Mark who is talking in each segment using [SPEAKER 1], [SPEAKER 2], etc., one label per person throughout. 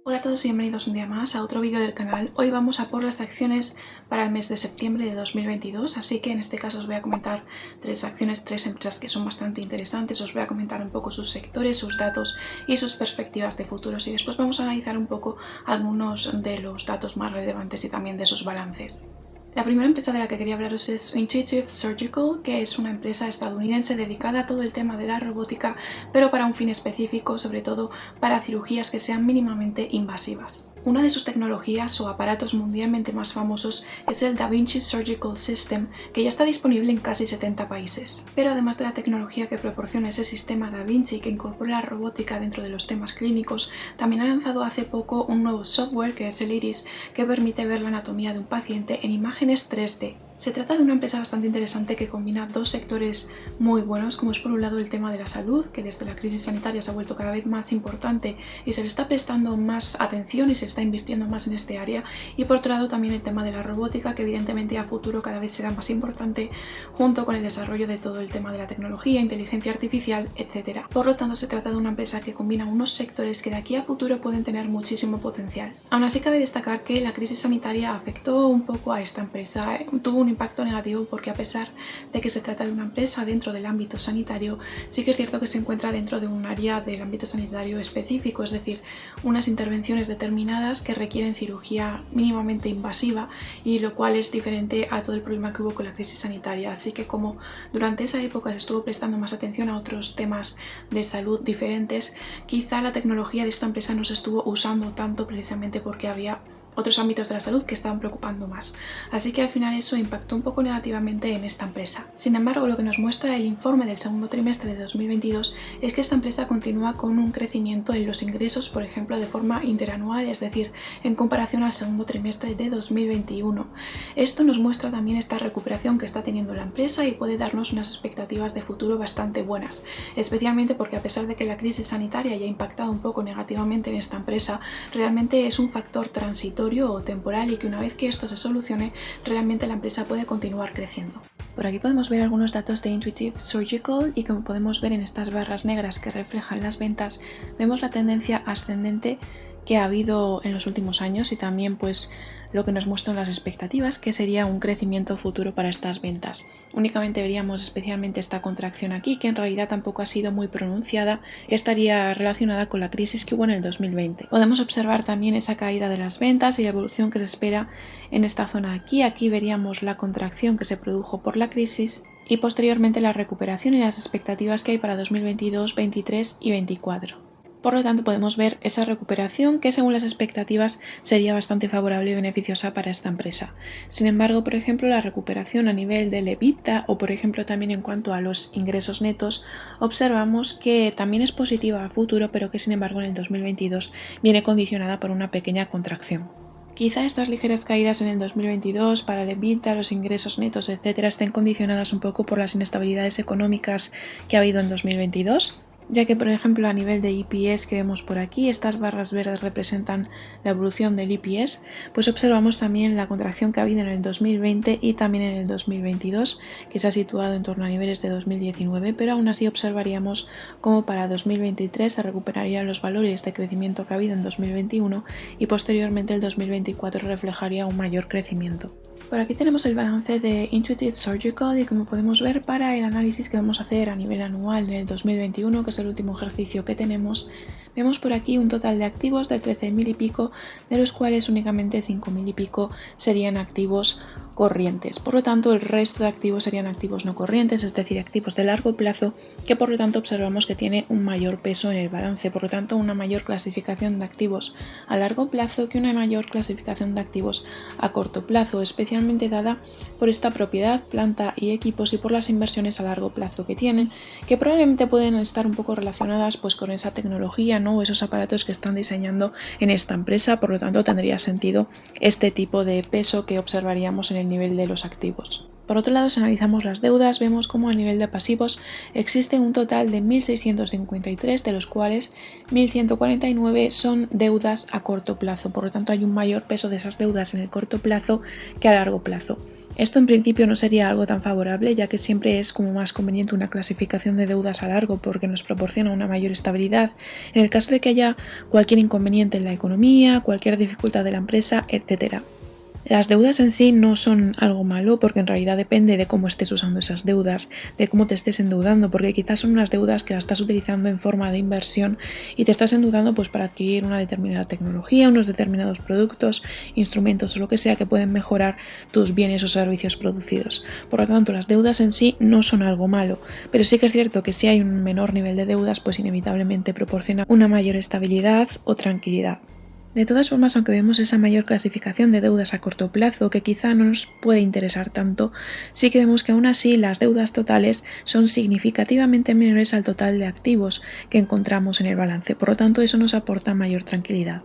[SPEAKER 1] Hola a todos y bienvenidos un día más a otro vídeo del canal. Hoy vamos a por las acciones para el mes de septiembre de 2022, así que en este caso os voy a comentar tres empresas que son bastante interesantes. Os voy a comentar un poco sus sectores, sus datos y sus perspectivas de futuros, y después vamos a analizar un poco algunos de los datos más relevantes y también de sus balances. La primera empresa de la que quería hablaros es Intuitive Surgical, que es una empresa estadounidense dedicada a todo el tema de la robótica, pero para un fin específico, sobre todo para cirugías que sean mínimamente invasivas. Una de sus tecnologías o aparatos mundialmente más famosos es el Da Vinci Surgical System, que ya está disponible en casi 70 países. Pero además de la tecnología que proporciona ese sistema Da Vinci que incorpora la robótica dentro de los temas clínicos, también ha lanzado hace poco un nuevo software que es el Iris, que permite ver la anatomía de un paciente en imágenes 3D. Se trata de una empresa bastante interesante que combina dos sectores muy buenos, como es por un lado el tema de la salud, que desde la crisis sanitaria se ha vuelto cada vez más importante y se le está prestando más atención y se está invirtiendo más en este área, y por otro lado también el tema de la robótica, que evidentemente a futuro cada vez será más importante junto con el desarrollo de todo el tema de la tecnología, inteligencia artificial, etc. Por lo tanto, se trata de una empresa que combina unos sectores que de aquí a futuro pueden tener muchísimo potencial. Aún así, cabe destacar que la crisis sanitaria afectó un poco a esta empresa, tuvo un impacto negativo porque, a pesar de que se trata de una empresa dentro del ámbito sanitario, sí que es cierto que se encuentra dentro de un área del ámbito sanitario específico, es decir, unas intervenciones determinadas que requieren cirugía mínimamente invasiva, y lo cual es diferente a todo el problema que hubo con la crisis sanitaria. Así que, como durante esa época se estuvo prestando más atención a otros temas de salud diferentes, quizá la tecnología de esta empresa no se estuvo usando tanto, precisamente porque había otros ámbitos de la salud que estaban preocupando más. Así que al final eso impactó un poco negativamente en esta empresa. Sin embargo, lo que nos muestra el informe del segundo trimestre de 2022 es que esta empresa continúa con un crecimiento en los ingresos, por ejemplo, de forma interanual, es decir, en comparación al segundo trimestre de 2021. Esto nos muestra también esta recuperación que está teniendo la empresa y puede darnos unas expectativas de futuro bastante buenas, especialmente porque, a pesar de que la crisis sanitaria ya ha impactado un poco negativamente en esta empresa, realmente es un factor transitorio o temporal, y que una vez que esto se solucione, realmente la empresa puede continuar creciendo. Por aquí podemos ver algunos datos de Intuitive Surgical, y como podemos ver en estas barras negras que reflejan las ventas, vemos la tendencia ascendente que ha habido en los últimos años, y también pues lo que nos muestran las expectativas, que sería un crecimiento futuro para estas ventas. Únicamente veríamos especialmente esta contracción aquí, que en realidad tampoco ha sido muy pronunciada, estaría relacionada con la crisis que hubo en el 2020. Podemos observar también esa caída de las ventas y la evolución que se espera en esta zona aquí. Aquí veríamos la contracción que se produjo por la crisis y posteriormente la recuperación y las expectativas que hay para 2022, 2023 y 2024. Por lo tanto, podemos ver esa recuperación que, según las expectativas, sería bastante favorable y beneficiosa para esta empresa. Sin embargo, por ejemplo, la recuperación a nivel del EBITDA, o por ejemplo también en cuanto a los ingresos netos, observamos que también es positiva a futuro, pero que sin embargo en el 2022 viene condicionada por una pequeña contracción. Quizá estas ligeras caídas en el 2022 para el EBITDA, los ingresos netos, etc., estén condicionadas un poco por las inestabilidades económicas que ha habido en 2022, ya que, por ejemplo, a nivel de EPS que vemos por aquí, estas barras verdes representan la evolución del EPS, pues observamos también la contracción que ha habido en el 2020 y también en el 2022, que se ha situado en torno a niveles de 2019, pero aún así observaríamos cómo para 2023 se recuperarían los valores de crecimiento que ha habido en 2021, y posteriormente el 2024 reflejaría un mayor crecimiento. Por aquí tenemos el balance de Intuitive Surgical, y como podemos ver, para el análisis que vamos a hacer a nivel anual en el 2021, que es el último ejercicio que tenemos, vemos por aquí un total de activos de 13.000 y pico, de los cuales únicamente 5.000 y pico serían activos corrientes. Por lo tanto, el resto de activos serían activos no corrientes, es decir, activos de largo plazo, que por lo tanto observamos que tiene un mayor peso en el balance, por lo tanto una mayor clasificación de activos a largo plazo que una mayor clasificación de activos a corto plazo, especialmente dada por esta propiedad, planta y equipos, y por las inversiones a largo plazo que tienen, que probablemente pueden estar un poco relacionadas pues con esa tecnología, ¿no?, o esos aparatos que están diseñando en esta empresa. Por lo tanto, tendría sentido este tipo de peso que observaríamos en el nivel de los activos. Por otro lado, si analizamos las deudas, vemos como a nivel de pasivos existe un total de 1.653, de los cuales 1.149 son deudas a corto plazo. Por lo tanto, hay un mayor peso de esas deudas en el corto plazo que a largo plazo. Esto en principio no sería algo tan favorable, ya que siempre es como más conveniente una clasificación de deudas a largo porque nos proporciona una mayor estabilidad en el caso de que haya cualquier inconveniente en la economía, cualquier dificultad de la empresa, etc. Las deudas en sí no son algo malo porque en realidad depende de cómo estés usando esas deudas, de cómo te estés endeudando, porque quizás son unas deudas que las estás utilizando en forma de inversión y te estás endeudando pues para adquirir una determinada tecnología, unos determinados productos, instrumentos o lo que sea que pueden mejorar tus bienes o servicios producidos. Por lo tanto, las deudas en sí no son algo malo, pero sí que es cierto que si hay un menor nivel de deudas, pues inevitablemente proporciona una mayor estabilidad o tranquilidad. De todas formas, aunque vemos esa mayor clasificación de deudas a corto plazo, que quizá no nos puede interesar tanto, sí que vemos que aún así las deudas totales son significativamente menores al total de activos que encontramos en el balance. Por lo tanto, eso nos aporta mayor tranquilidad.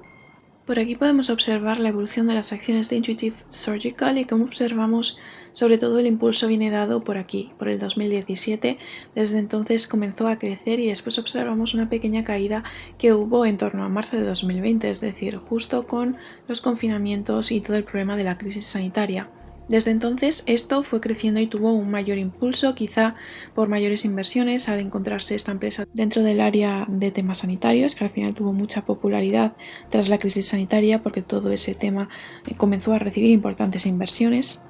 [SPEAKER 1] Por aquí podemos observar la evolución de las acciones de Intuitive Surgical y como observamos, sobre todo el impulso viene dado por aquí, por el 2017. Desde entonces comenzó a crecer y después observamos una pequeña caída que hubo en torno a marzo de 2020, es decir, justo con los confinamientos y todo el problema de la crisis sanitaria. Desde entonces esto fue creciendo y tuvo un mayor impulso, quizá por mayores inversiones al encontrarse esta empresa dentro del área de temas sanitarios, que al final tuvo mucha popularidad tras la crisis sanitaria porque todo ese tema comenzó a recibir importantes inversiones.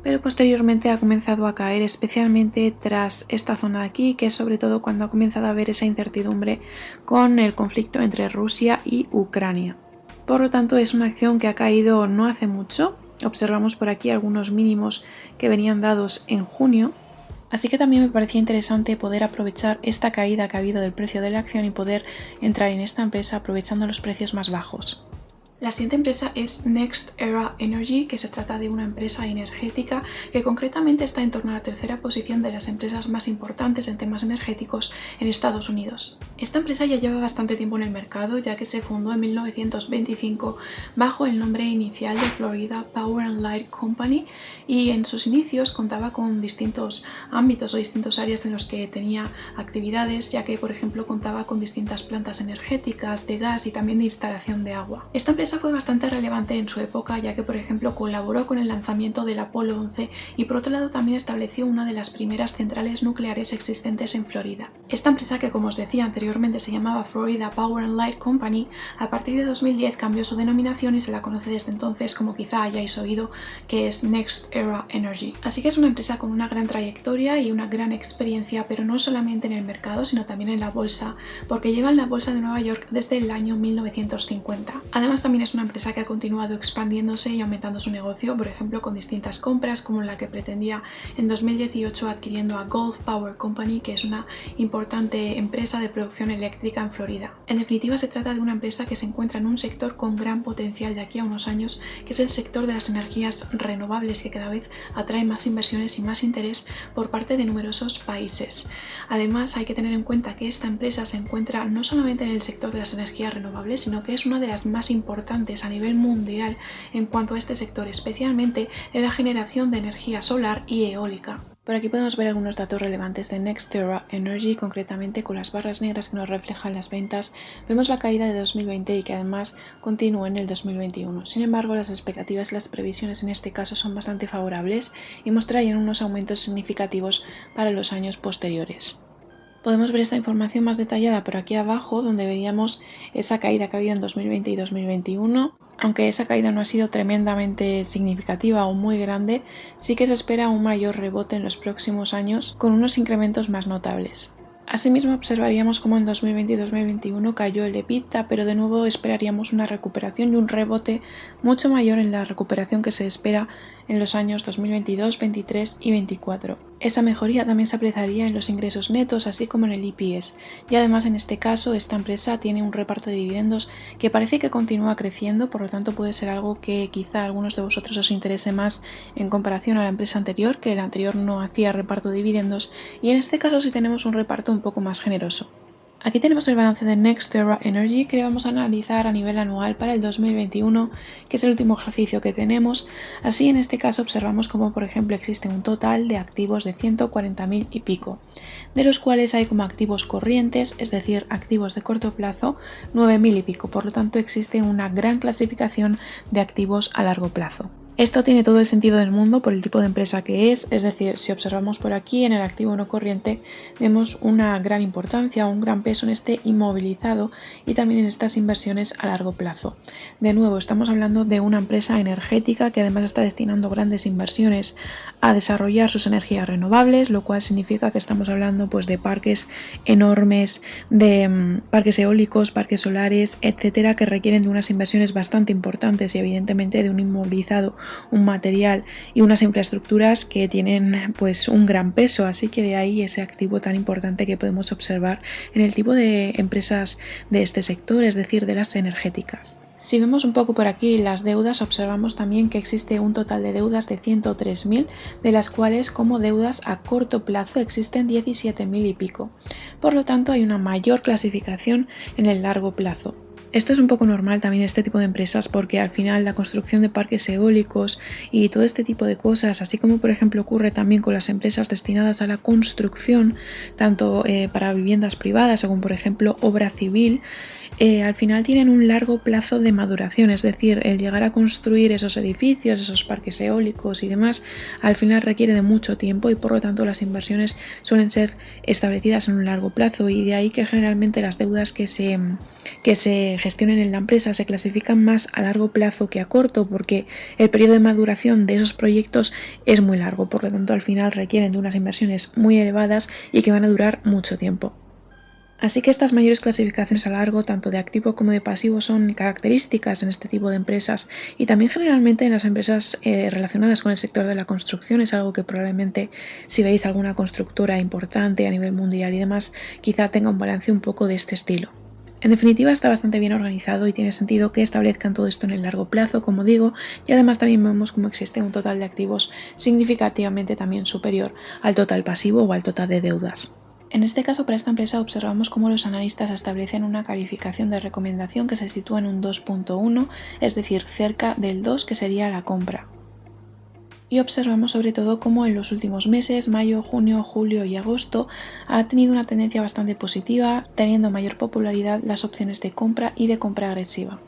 [SPEAKER 1] Pero posteriormente ha comenzado a caer, especialmente tras esta zona de aquí, que es sobre todo cuando ha comenzado a haber esa incertidumbre con el conflicto entre Rusia y Ucrania. Por lo tanto, es una acción que ha caído no hace mucho. Observamos por aquí algunos mínimos que venían dados en junio, así que también me parecía interesante poder aprovechar esta caída que ha habido del precio de la acción y poder entrar en esta empresa aprovechando los precios más bajos. La siguiente empresa es NextEra Energy, que se trata de una empresa energética que concretamente está en torno a la tercera posición de las empresas más importantes en temas energéticos en Estados Unidos. Esta empresa ya lleva bastante tiempo en el mercado, ya que se fundó en 1925 bajo el nombre inicial de Florida Power and Light Company y en sus inicios contaba con distintos ámbitos o distintas áreas en los que tenía actividades, ya que por ejemplo contaba con distintas plantas energéticas, de gas y también de instalación de agua. Esta empresa fue bastante relevante en su época, ya que por ejemplo colaboró con el lanzamiento del Apolo 11 y por otro lado también estableció una de las primeras centrales nucleares existentes en Florida. Esta empresa, que como os decía anteriormente se llamaba Florida Power and Light Company, a partir de 2010 cambió su denominación y se la conoce desde entonces como quizá hayáis oído, que es NextEra Energy. Así que es una empresa con una gran trayectoria y una gran experiencia, pero no solamente en el mercado sino también en la bolsa, porque lleva en la bolsa de Nueva York desde el año 1950. Además también es una empresa que ha continuado expandiéndose y aumentando su negocio, por ejemplo con distintas compras como la que pretendía en 2018 adquiriendo a Gulf Power Company, que es una importante empresa de producción eléctrica en Florida. En definitiva, se trata de una empresa que se encuentra en un sector con gran potencial de aquí a unos años, que es el sector de las energías renovables, que cada vez atrae más inversiones y más interés por parte de numerosos países. Además, hay que tener en cuenta que esta empresa se encuentra no solamente en el sector de las energías renovables, sino que es una de las más importantes a nivel mundial en cuanto a este sector, especialmente en la generación de energía solar y eólica. Por aquí podemos ver algunos datos relevantes de NextEra Energy, concretamente con las barras negras que nos reflejan las ventas. Vemos la caída de 2020 y que además continúa en el 2021. Sin embargo, las expectativas y las previsiones en este caso son bastante favorables y mostrarían unos aumentos significativos para los años posteriores. Podemos ver esta información más detallada por aquí abajo, donde veríamos esa caída que ha habido en 2020 y 2021. Aunque esa caída no ha sido tremendamente significativa o muy grande, sí que se espera un mayor rebote en los próximos años con unos incrementos más notables. Asimismo, observaríamos cómo en 2020 y 2021 cayó el EBITDA, pero de nuevo esperaríamos una recuperación y un rebote mucho mayor en la recuperación que se espera en los años 2022, 2023 y 2024. Esa mejoría también se apreciaría en los ingresos netos, así como en el EPS. Y además, en este caso, esta empresa tiene un reparto de dividendos que parece que continúa creciendo, por lo tanto puede ser algo que quizá a algunos de vosotros os interese más en comparación a la empresa anterior, que la anterior no hacía reparto de dividendos, y en este caso sí tenemos un reparto un poco más generoso. Aquí tenemos el balance de NextEra Energy que vamos a analizar a nivel anual para el 2021, que es el último ejercicio que tenemos. Así, en este caso observamos como, por ejemplo, existe un total de activos de 140.000 y pico, de los cuales hay como activos corrientes, es decir, activos de corto plazo, 9.000 y pico. Por lo tanto, existe una gran clasificación de activos a largo plazo. Esto tiene todo el sentido del mundo por el tipo de empresa que es decir, si observamos por aquí en el activo no corriente, vemos una gran importancia, un gran peso en este inmovilizado y también en estas inversiones a largo plazo. De nuevo, estamos hablando de una empresa energética que además está destinando grandes inversiones a desarrollar sus energías renovables, lo cual significa que estamos hablando pues de parques enormes, de parques eólicos, parques solares, etcétera, que requieren de unas inversiones bastante importantes y evidentemente de un inmovilizado, un material y unas infraestructuras que tienen pues un gran peso, así que de ahí ese activo tan importante que podemos observar en el tipo de empresas de este sector, es decir, de las energéticas. Si vemos un poco por aquí las deudas, observamos también que existe un total de deudas de 103.000, de las cuales como deudas a corto plazo existen 17.000 y pico. Por lo tanto, hay una mayor clasificación en el largo plazo. Esto es un poco normal también en este tipo de empresas porque al final la construcción de parques eólicos y todo este tipo de cosas, así como por ejemplo ocurre también con las empresas destinadas a la construcción, tanto para viviendas privadas o como por ejemplo obra civil, al final tienen un largo plazo de maduración, es decir, el llegar a construir esos edificios, esos parques eólicos y demás, al final requiere de mucho tiempo y por lo tanto las inversiones suelen ser establecidas en un largo plazo y de ahí que generalmente las deudas que se gestionen en la empresa se clasifican más a largo plazo que a corto porque el periodo de maduración de esos proyectos es muy largo, por lo tanto al final requieren de unas inversiones muy elevadas y que van a durar mucho tiempo. Así que estas mayores clasificaciones a largo, tanto de activo como de pasivo, son características en este tipo de empresas y también generalmente en las empresas relacionadas con el sector de la construcción. Es algo que probablemente si veis alguna constructora importante a nivel mundial y demás, quizá tenga un balance un poco de este estilo. En definitiva, está bastante bien organizado y tiene sentido que establezcan todo esto en el largo plazo, como digo, y además también vemos cómo existe un total de activos significativamente también superior al total pasivo o al total de deudas. En este caso, para esta empresa observamos cómo los analistas establecen una calificación de recomendación que se sitúa en un 2.1, es decir, cerca del 2 que sería la compra. Y observamos sobre todo cómo en los últimos meses, mayo, junio, julio y agosto, ha tenido una tendencia bastante positiva, teniendo mayor popularidad las opciones de compra y de compra agresiva.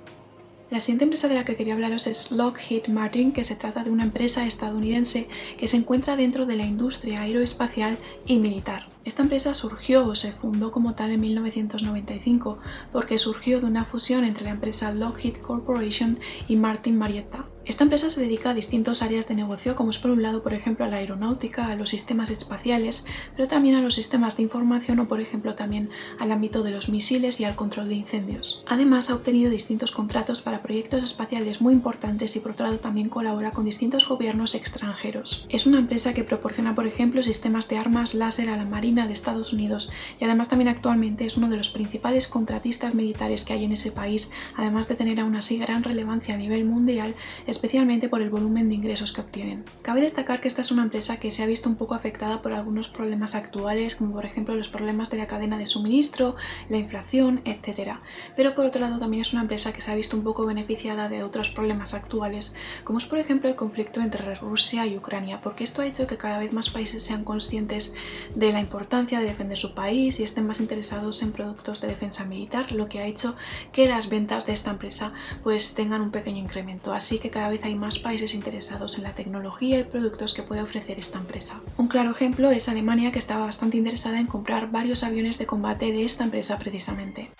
[SPEAKER 1] La siguiente empresa de la que quería hablaros es Lockheed Martin, que se trata de una empresa estadounidense que se encuentra dentro de la industria aeroespacial y militar. Esta empresa surgió o se fundó como tal en 1995 porque surgió de una fusión entre la empresa Lockheed Corporation y Martin Marietta. Esta empresa se dedica a distintas áreas de negocio, como es por un lado, por ejemplo, a la aeronáutica, a los sistemas espaciales, pero también a los sistemas de información o, por ejemplo, también al ámbito de los misiles y al control de incendios. Además, ha obtenido distintos contratos para proyectos espaciales muy importantes y, por otro lado, también colabora con distintos gobiernos extranjeros. Es una empresa que proporciona, por ejemplo, sistemas de armas láser a la Marina de Estados Unidos y además también actualmente es uno de los principales contratistas militares que hay en ese país, además de tener aún así gran relevancia a nivel mundial, especialmente por el volumen de ingresos que obtienen. Cabe destacar que esta es una empresa que se ha visto un poco afectada por algunos problemas actuales, como por ejemplo los problemas de la cadena de suministro, la inflación, etc. Pero por otro lado también es una empresa que se ha visto un poco beneficiada de otros problemas actuales, como es por ejemplo el conflicto entre Rusia y Ucrania, porque esto ha hecho que cada vez más países sean conscientes de la importancia de defender su país y estén más interesados en productos de defensa militar, lo que ha hecho que las ventas de esta empresa pues tengan un pequeño incremento. Así que cada vez hay más países interesados en la tecnología y productos que puede ofrecer esta empresa. Un claro ejemplo es Alemania, que estaba bastante interesada en comprar varios aviones de combate de esta empresa precisamente.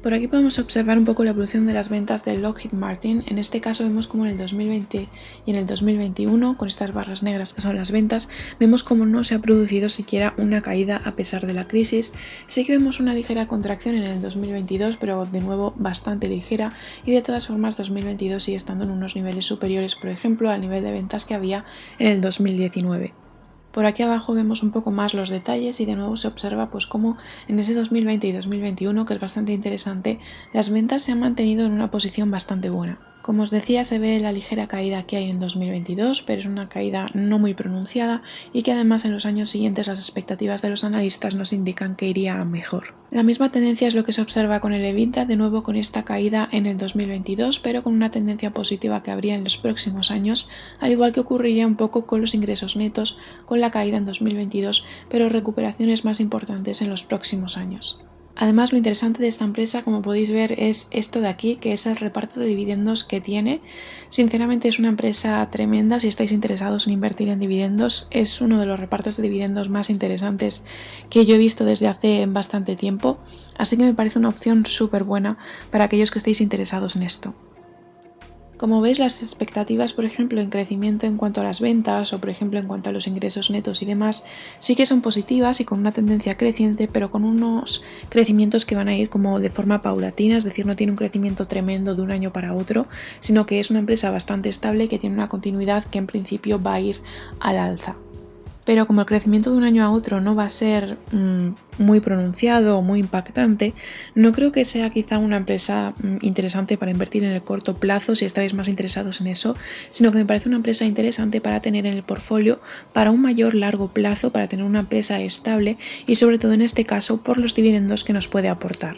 [SPEAKER 1] Por aquí podemos observar un poco la evolución de las ventas de Lockheed Martin. En este caso vemos como en el 2020 y en el 2021, con estas barras negras que son las ventas, vemos como no se ha producido siquiera una caída a pesar de la crisis. Sí que vemos una ligera contracción en el 2022, pero de nuevo bastante ligera, y de todas formas 2022 sigue estando en unos niveles superiores, por ejemplo, al nivel de ventas que había en el 2019. Por aquí abajo vemos un poco más los detalles y de nuevo se observa pues cómo en ese 2020 y 2021, que es bastante interesante, las ventas se han mantenido en una posición bastante buena. Como os decía, se ve la ligera caída que hay en 2022, pero es una caída no muy pronunciada y que además en los años siguientes las expectativas de los analistas nos indican que iría a mejor. La misma tendencia es lo que se observa con el EBITDA, de nuevo con esta caída en el 2022, pero con una tendencia positiva que habría en los próximos años, al igual que ocurriría un poco con los ingresos netos, con la caída en 2022, pero recuperaciones más importantes en los próximos años. Además, lo interesante de esta empresa, como podéis ver, es esto de aquí, que es el reparto de dividendos que tiene. Sinceramente es una empresa tremenda. Si estáis interesados en invertir en dividendos, es uno de los repartos de dividendos más interesantes que yo he visto desde hace bastante tiempo. Así que me parece una opción súper buena para aquellos que estéis interesados en esto. Como veis, las expectativas, por ejemplo, en crecimiento en cuanto a las ventas o, por ejemplo, en cuanto a los ingresos netos y demás, sí que son positivas y con una tendencia creciente, pero con unos crecimientos que van a ir como de forma paulatina, es decir, no tiene un crecimiento tremendo de un año para otro, sino que es una empresa bastante estable que tiene una continuidad que en principio va a ir al alza. Pero como el crecimiento de un año a otro no va a ser muy pronunciado o muy impactante, no creo que sea quizá una empresa interesante para invertir en el corto plazo si estáis más interesados en eso, sino que me parece una empresa interesante para tener en el portfolio para un mayor largo plazo, para tener una empresa estable y sobre todo en este caso por los dividendos que nos puede aportar.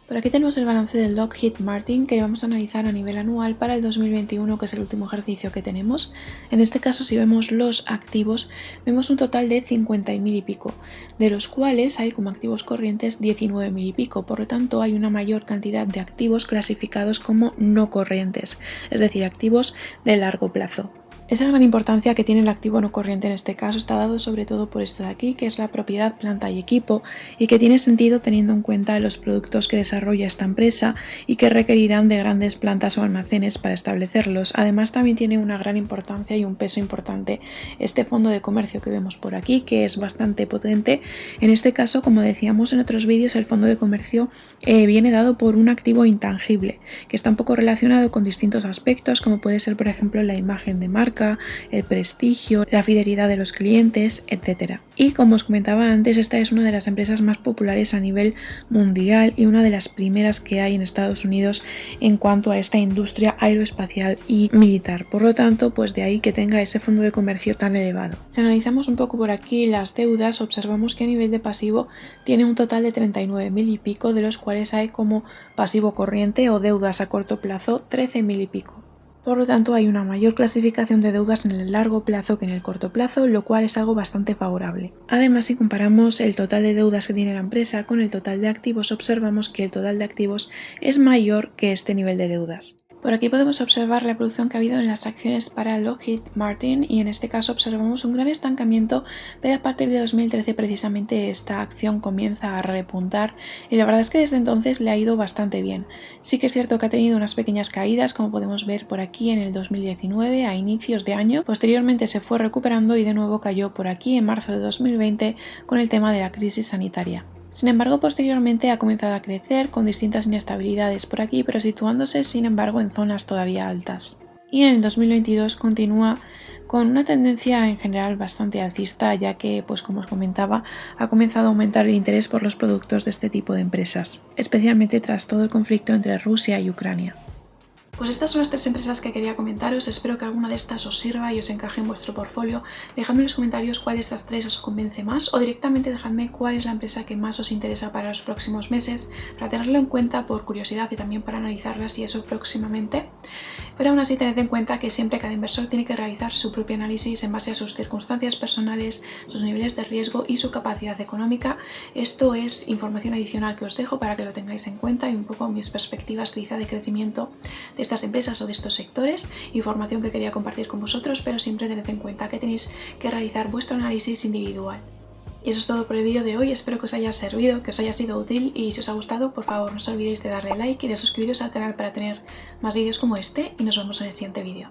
[SPEAKER 1] Por aquí tenemos el balance del Lockheed Martin que vamos a analizar a nivel anual para el 2021, que es el último ejercicio que tenemos. En este caso, si vemos los activos, vemos un total de 50.000 y pico, de los cuales hay como activos corrientes 19.000 y pico. Por lo tanto, hay una mayor cantidad de activos clasificados como no corrientes, es decir, activos de largo plazo. Esa gran importancia que tiene el activo no corriente en este caso está dado sobre todo por esto de aquí, que es la propiedad, planta y equipo, y que tiene sentido teniendo en cuenta los productos que desarrolla esta empresa y que requerirán de grandes plantas o almacenes para establecerlos. Además, también tiene una gran importancia y un peso importante este fondo de comercio que vemos por aquí, que es bastante potente. En este caso, como decíamos en otros vídeos, el fondo de comercio viene dado por un activo intangible, que está un poco relacionado con distintos aspectos, como puede ser, por ejemplo, la imagen de marca, el prestigio, la fidelidad de los clientes, etc. Y como os comentaba antes, esta es una de las empresas más populares a nivel mundial y una de las primeras que hay en Estados Unidos en cuanto a esta industria aeroespacial y militar. Por lo tanto, pues de ahí que tenga ese fondo de comercio tan elevado. Si analizamos un poco por aquí las deudas, observamos que a nivel de pasivo tiene un total de 39.000 y pico, de los cuales hay como pasivo corriente o deudas a corto plazo 13.000 y pico. Por lo tanto, hay una mayor clasificación de deudas en el largo plazo que en el corto plazo, lo cual es algo bastante favorable. Además, si comparamos el total de deudas que tiene la empresa con el total de activos, observamos que el total de activos es mayor que este nivel de deudas. Por aquí podemos observar la evolución que ha habido en las acciones para Lockheed Martin y en este caso observamos un gran estancamiento, pero a partir de 2013 precisamente esta acción comienza a repuntar y la verdad es que desde entonces le ha ido bastante bien. Sí que es cierto que ha tenido unas pequeñas caídas, como podemos ver por aquí en el 2019 a inicios de año, posteriormente se fue recuperando y de nuevo cayó por aquí en marzo de 2020 con el tema de la crisis sanitaria. Sin embargo, posteriormente ha comenzado a crecer con distintas inestabilidades por aquí, pero situándose sin embargo en zonas todavía altas. Y en el 2022 continúa con una tendencia en general bastante alcista, ya que, pues como os comentaba, ha comenzado a aumentar el interés por los productos de este tipo de empresas, especialmente tras todo el conflicto entre Rusia y Ucrania. Pues estas son las tres empresas que quería comentaros, espero que alguna de estas os sirva y os encaje en vuestro portfolio. Dejadme en los comentarios cuál de estas tres os convence más o directamente dejadme cuál es la empresa que más os interesa para los próximos meses, para tenerlo en cuenta por curiosidad y también para analizarla si eso próximamente. Pero aún así tened en cuenta que siempre cada inversor tiene que realizar su propio análisis en base a sus circunstancias personales, sus niveles de riesgo y su capacidad económica. Esto es información adicional que os dejo para que lo tengáis en cuenta y un poco mis perspectivas quizá de crecimiento de estas empresas o de estos sectores, información que quería compartir con vosotros, pero siempre tened en cuenta que tenéis que realizar vuestro análisis individual. Y eso es todo por el vídeo de hoy, espero que os haya servido, que os haya sido útil y si os ha gustado, por favor no os olvidéis de darle like y de suscribiros al canal para tener más vídeos como este y nos vemos en el siguiente vídeo.